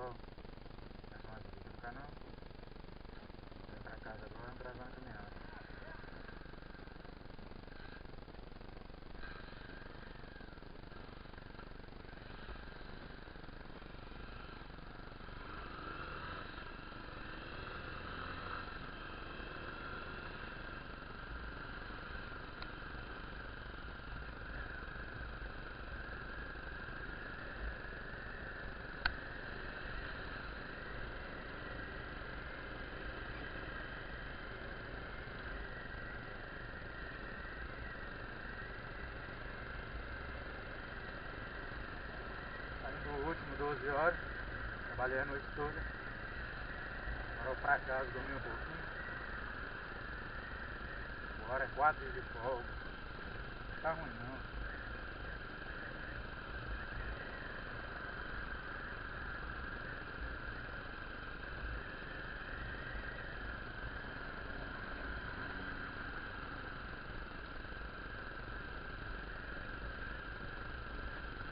pessoal, começa mais um vídeo no canal. Vou pra casa agora, gravar a caminhada. No último 12 horas, trabalhei a noite toda. Agora eu pra casa, dormi um pouquinho. Agora é 4 dias de folga. Não tá ruim não.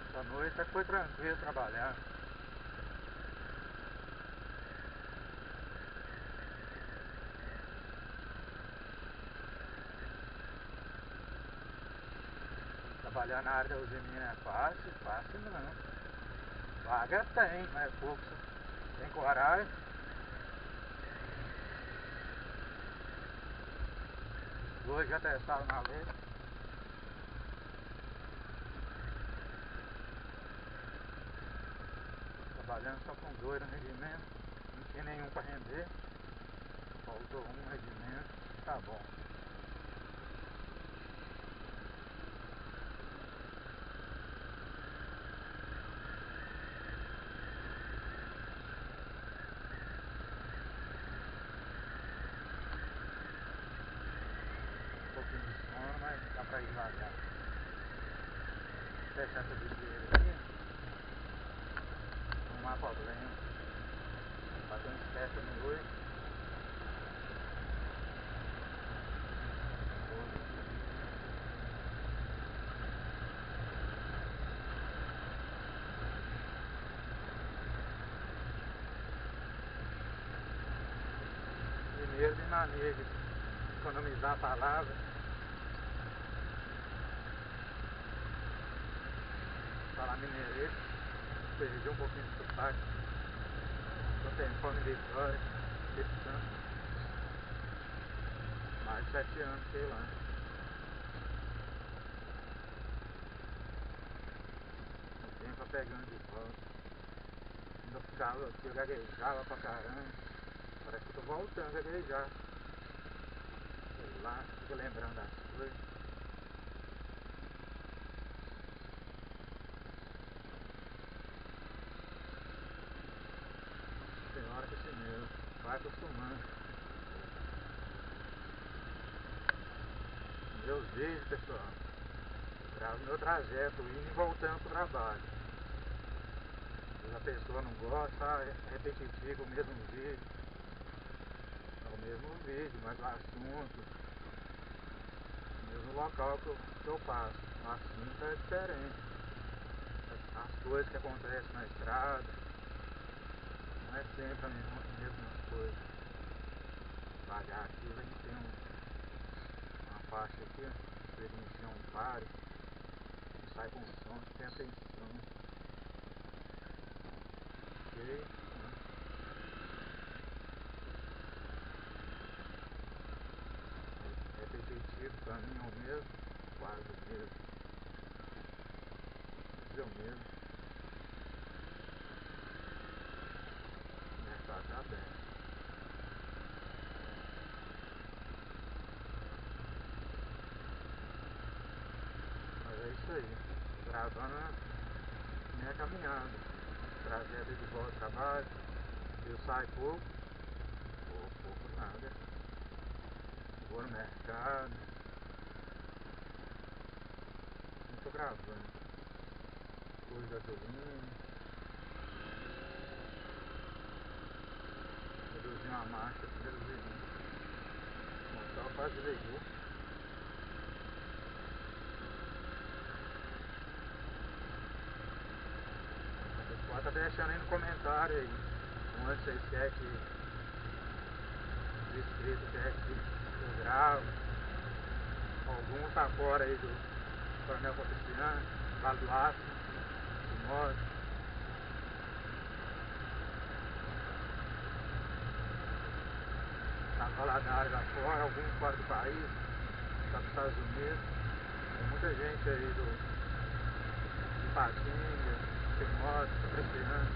Essa noite até foi tranquilo trabalhar. Trabalhar na área da usina é fácil? Fácil não. Vaga tem, mas é pouco. Tem coragem. Dois já testaram na lei. Trabalhando só com dois no rendimento. Não tinha nenhum para render. Faltou um no rendimento. Tá bom. Um pouquinho de sono, mas dá pra ir devagar. Vou fechar essa vidreira aqui. Não há problema. Bateu um esquece no noite. Mineiro de maneira de economizar a palavra. Falar mineirês, perdi um pouquinho de sotaque. Tô tendo fome de história, desse tanto. Mais de 7 anos, sei lá. O tempo tá pegando de volta. Quando eu ficava aqui, eu gaguejava pra caramba. Parece que eu tô voltando a gaguejar. Sei lá, fica lembrando das coisas. Tem hora que assim mesmo, vai acostumando. Meus vídeos, pessoal, eu gravo meu trajeto indo e voltando pro trabalho. Se a pessoa não gosta, é repetitivo o mesmo vídeo. É o mesmo vídeo, mas o assunto, o mesmo local que eu passo. O assunto é diferente. As coisas que acontecem na estrada, não é sempre as mesmas coisas. Devagar aqui, a gente tem uma faixa aqui, para iniciar um pare, não sai com som, tem atenção. Ok, né? Repetitivo, o caminho é o mesmo, quase o mesmo. É o mesmo. O mercado tá aberto. Mas é isso aí, gravando a minha caminhada, trajeto de volta ao trabalho. Eu saio pouco nada, vou no mercado, não estou gravando, pus gasolina, reduzi uma marcha, reduzi o motor quase ligou. Pode estar deixando aí no comentário aí onde vocês querem que o inscrito quer que eu gravo. Algum tá fora aí do Coronel Patriciano, Vale do Aço, do Modo. Tá Valadares lá fora, algum fora do país, tá dos Estados Unidos. Tem muita gente aí de Patinga, de Modo, Patriciano,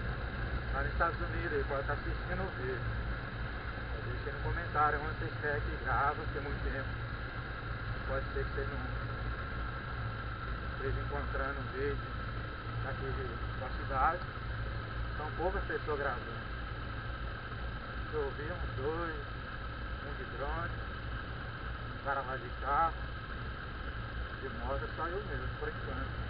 tá nos Estados Unidos aí, pode estar assistindo o vídeo. Deixa aí no comentário onde vocês querem que grava, tem muito tempo. Pode ser que vocês não estejam encontrando um vídeo daqui da cidade. São poucas pessoas gravando. Eu vi uns dois, um de drone, um cara lá de carro, de moto, só eu mesmo, por enquanto.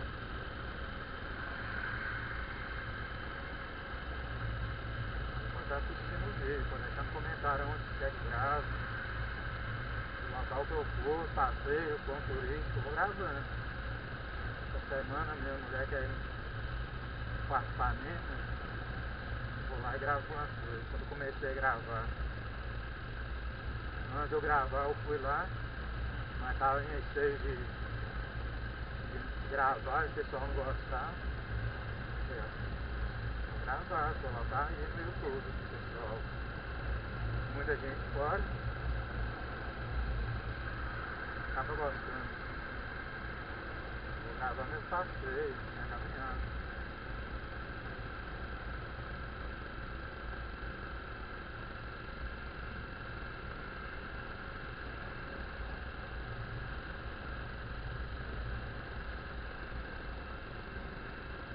Pode estar assistindo o vídeo, pode deixar no comentário onde você quer que grave. O local que eu for, passeio, ponto turístico, eu vou gravando. Essa semana minha mulher quer ir no apartamento, né? Vou lá e gravo umas coisas. Quando eu comecei a gravar, antes de eu gravar eu fui lá, mas estava em receio de gravar e o pessoal não gostar. Vou gravar, colocar aí no YouTube, pessoal. Muita gente fora acaba gostando. Vou gravar meus passeios, minha caminhada.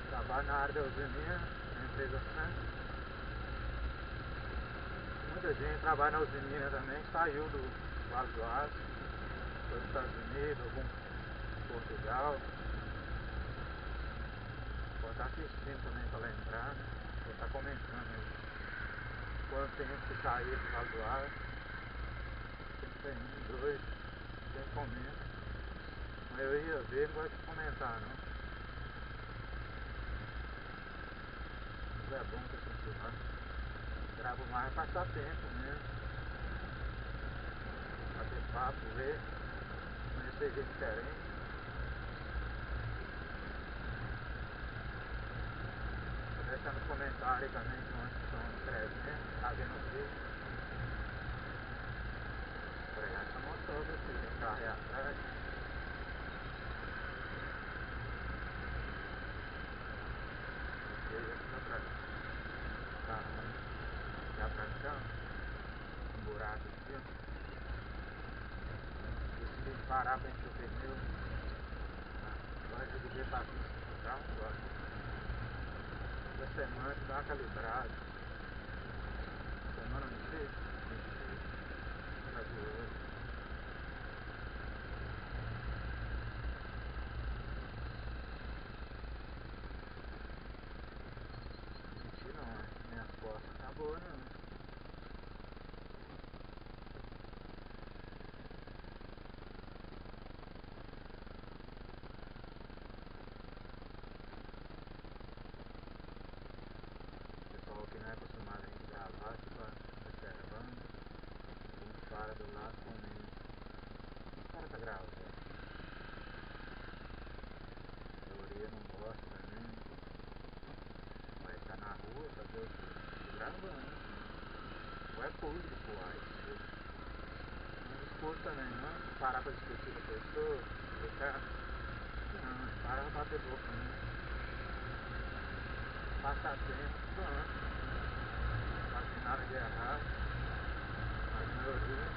Trabalho na área da usininha, na empresa Franca. Muita gente trabalha na usininha também, saiu do Vale do Aço, foi dos Estados Unidos, algum Portugal. Pode estar assistindo também para lembrar, né? Pode estar comentando aí quanto tempo que saiu do Vale do Aço. Sempre tem um, dois, sempre comenta. Mas eu ia ver, não gosto de comentar não. Mas é bom que eu sempre lá. Gravo mais para passar tempo mesmo. Bater papo, ver, conhecer gente diferente. Vou deixar no comentário aí também de onde estão inscrevendo, tá vendo o vídeo. Frear essa motor, se tem carro aí atrás. Já pra cá, um buraco aqui, ó. Decidi parar pra encher o pneu. Agora eu devia estar aqui no carro agora. Toda semana dá uma calibrada. Semana não sei, tá de hoje. Mentira não, minhas costas tá boa não. Pessoal que não é acostumado a gente gravar, fica observando, a gente para do lado comendo. O cara tá gravando. A maioria não gosta também. Vai estar na rua, fazer o quê? Gravando. Não é público, uai. Não discute também, não. Parar pra discutir com a pessoa, explicar. Não, para pra bater boca, né? Passar tempo, pronto. Não faz nada de errado. Mas a maioria,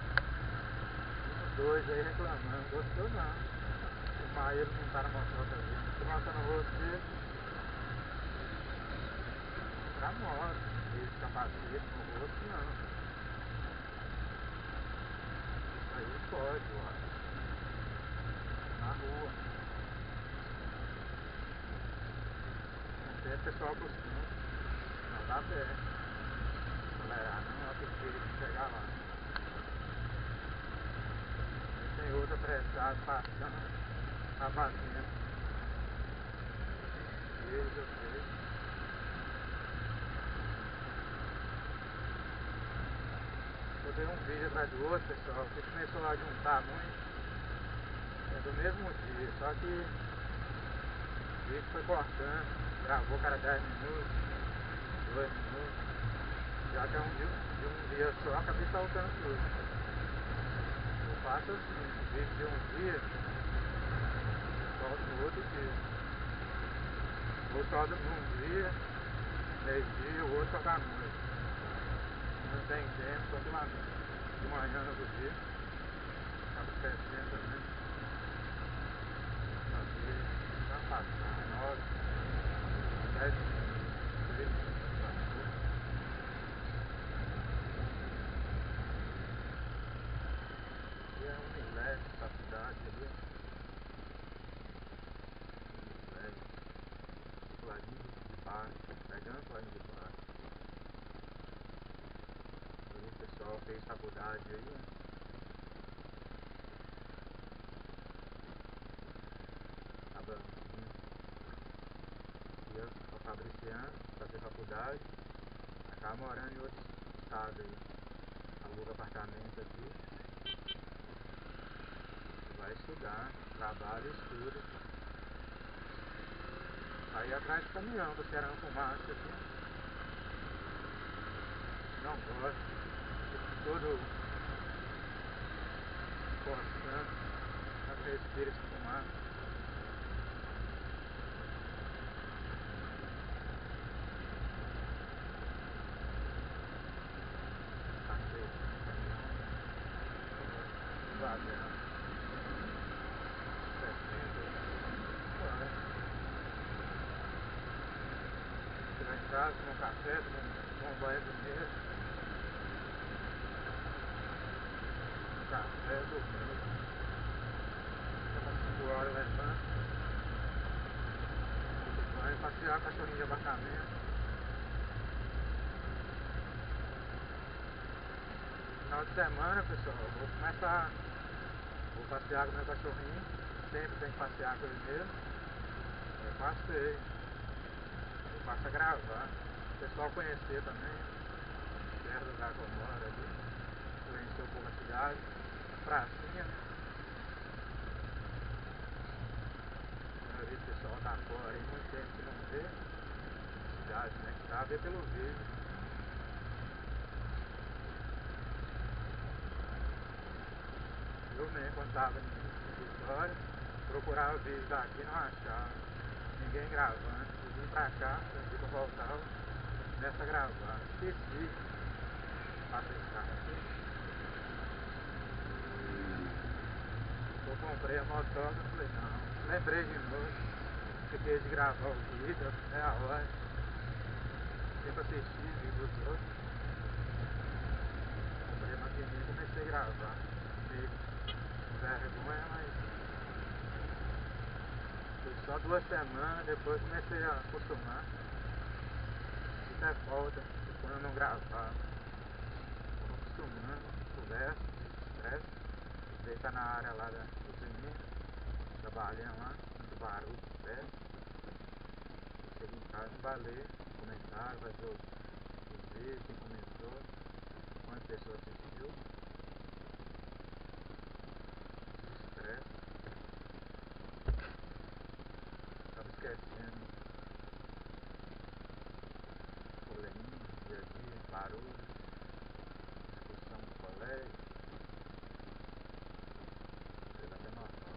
uns dois aí reclamando, gostou não. Filmar ele não tá na moto outra vez. Se mostra no rosto dele, pra moto. Esse capacete no rosto não. Isso aí pode, ó. Na rua. Não sei, o pessoal costuma. Não dá pé. Acelerar não, é o que tira de chegar lá. E tem outra apressada passando, tá batendo. Eu sei. fazer um vídeo atrás do outro, pessoal, que começou a juntar muito. É do mesmo dia, só que o vídeo foi cortando, gravou cada 10 minutos, 2 minutos. Já que é de um dia só, acabei saltando tudo. Eu faço assim, vídeo de um dia, solto no outro dia. Ou solto num dia, meio-dia, o outro solta à noite. Não tem tempo, só de manhã no outro dia. Acaba esquecendo também. Aqui, já passar, 9, 10 minutos, e é um milésimo da cidade ali. Um milésimo. Planinho de baixo, pegando planinho de baixo. E o pessoal fez faculdade aí, né? Tava ia pra Fabriciano, fazer faculdade, acaba morando em outro estado aí. Aluga apartamento aqui. Vai estudar, trabalha e estuda. Aí atrás do caminhão, tô cheirando fumaça aqui. Não gosto. Fico todo coçando. Quando respiro esse fumaça. Passei o caminhão. Devagar. 60. Chegar em casa, tomar um café, tomar um banho primeiro. Um café, dormir. Umas 5 horas levando. Banho, passear com a cachorrinha de apartamento. Final de semana, pessoal, vou passear com meu cachorrinho. Sempre tem que passear com ele mesmo. Eu passei. Eu passo a gravar. O pessoal conhecer também. Perto do lugar que eu moro ali. Conhecer um pouco a cidade. Pracinha, né? A maioria do pessoal tá fora aí, muito tempo que não vê. Cidade, né? Que tá, vê pelo vídeo. Eu mesmo, quando tava no escritório, procurava vídeo daqui e não achava. Ninguém gravando. Eu vim pra cá, aqui pra voltar, começo a gravar. Esqueci. Passa esse carro aqui. Eu comprei a motoca, falei, não. Lembrei de novo. Fiquei de gravar o vídeo, é a hora. Sempre assisti vídeo dos outros. Comprei a maquininha e comecei a gravar. Fiquei com vergonha, mas foi só 2 semanas, depois comecei a acostumar. Isso é falta, quando eu não gravar. Estou acostumando, conversa, estresse. Ele tá na área lá da cozinha, trabalhando lá, muito barulho, perto. Chego em casa, não vai ler comentário, vai ver os vídeos, quem comentou, quantas pessoas assistiu. Estresse. Acaba esquecendo. Probleminha, dia a dia, barulho, discussão no colégio. Ele até normal.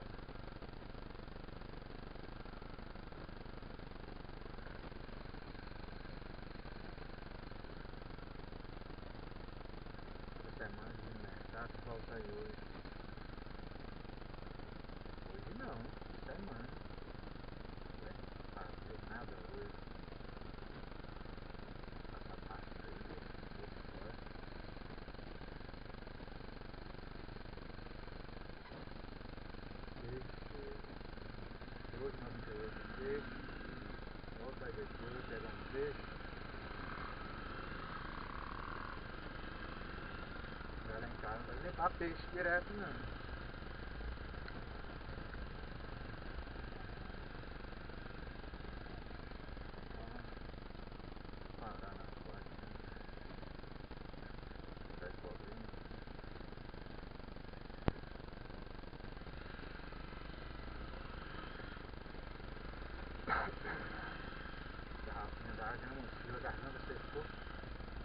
Toda semana de ir no mercado, volta aí hoje. Hoje não, semana. Não vai fazer nada hoje. Passa passeio, fora. Hoje 98 peixe. Volta aí depois, pega um peixe. Vai lá em casa, não vai levar peixe direto não. Parar na porta. Tá de problema.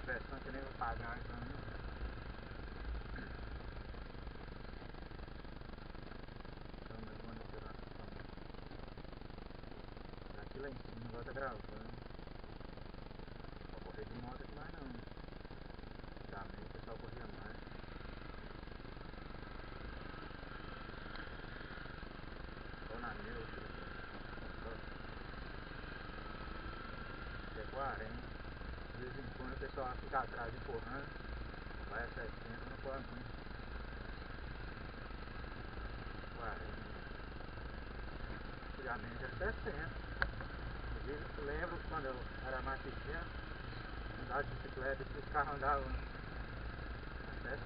inspeção que nem vou pagar, então mais monitoração. Daqui lá em cima agora tá gravando. Vou correr de moto aqui mais não. Também o pessoal corria mais. Tô na neutra. É 40. De vez em quando o pessoal fica atrás empurrando. Vai a 60, não pode não. 40. Antigamente era 60. Eu lembro quando eu era mais pequeno, andar de bicicleta e os carros andavam a 60.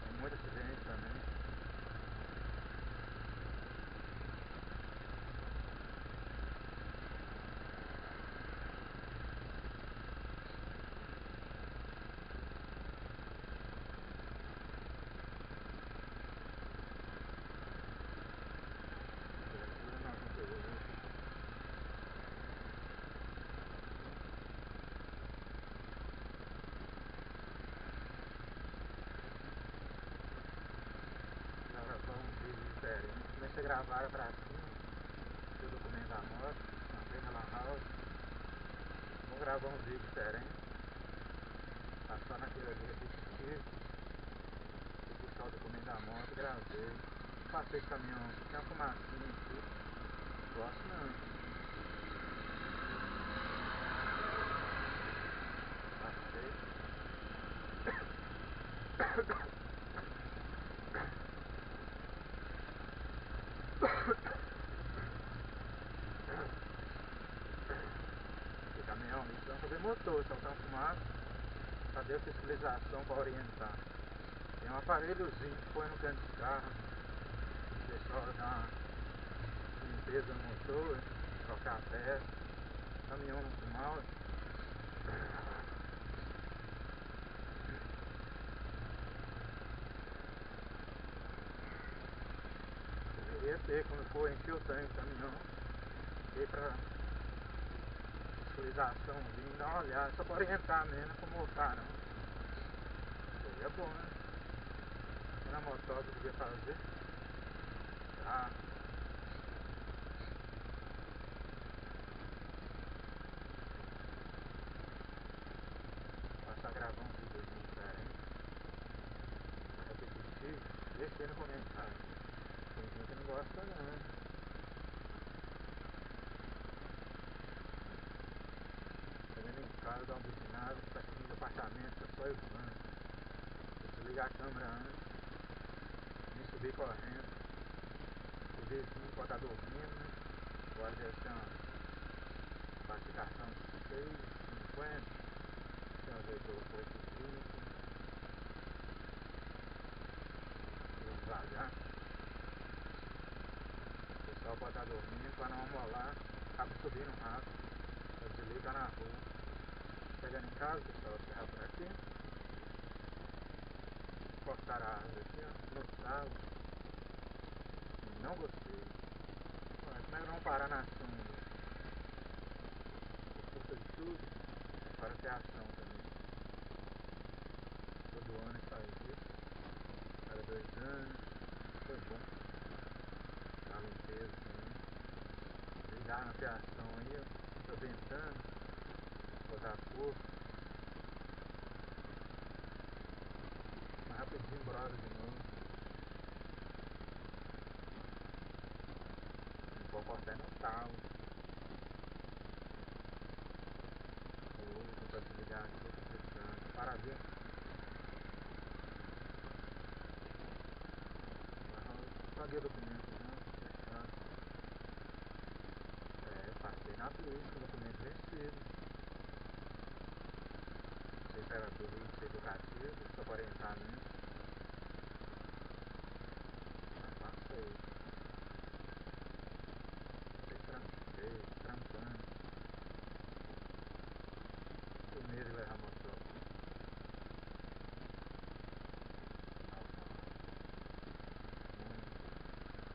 Tem muito acidente também. Comecei a gravar pra cima, o documento da moto, entrei na lan house. Vou gravar um vídeo diferente, passar naquele ali repetitivo, vou puxar o documento da moto, gravei. Passei esse caminhão aqui, tem uma fumacinha aqui, gosto não. Passei. Esse caminhão ali precisa fazer motor, soltar fumaça, fazer a fiscalização para orientar. Tem um aparelhozinho que põe no canto do carro, o pessoal dá uma limpeza no motor, trocar a peça, caminhão não fumar. Deveria ter, quando for encher o tanque do caminhão, ter para fiscalização, vir dar uma olhada, só para orientar mesmo, como voltar não. Seria bom, né? Na motoca eu podia fazer. Tá. Passar a gravar um vídeo diferente, repetitivo, deixei no comentário. Tem gente que não gosta não. Chegando em casa, dá um buzinado, tá saindo do apartamento, tá só Ivan. Desligar a câmera antes, nem subir correndo. O vizinho pode estar dormindo, né? Agora deve ser uma classificação 6,50. Tem uma vez 8,20. Vou devagar. O pessoal pode estar dormindo, para não amolar, acaba subindo rápido. Eu desligo, tá na rua. Chegando em casa, pessoal, vou ferrar por aqui. Cortaram a árvore aqui, ó, no sábado. Não gostei. Mas como é que vamos parar na sombra? Por força de tudo, para ter ação também. Todo ano que faz isso. Cada 2 anos. Foi bom. Dá limpeza também. Ligar na fiação aí, ó. Tô tentando. Botar força. Mas rapidinho brota de novo. Vou cortar no talo. Vou tentar desligar aqui, eu tô precisando. Para ver. Paguei o documento, não, fechado. Passei na polícia, o documento vencido. Temperatura educativa, só para orientar mesmo. Mas passei. Fiquei trampando. Com medo de levar motor.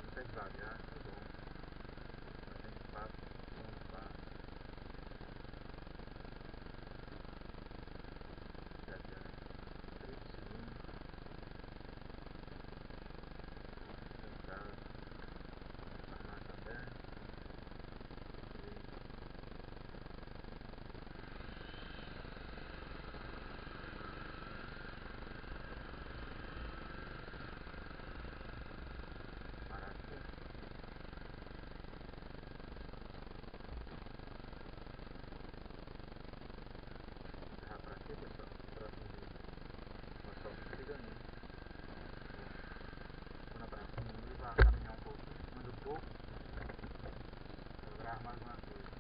Não sei devagar, tá bom. Mas tem espaço, bom espaço. Já já. 30 segundos. Centrado. Farmácia aberta. Pra quê, pessoal? Próximo vídeo. O asfalto tá chegando. Quando pra cima, vai caminhar um pouquinho, anda um pouco, eu gravo mais uma coisa.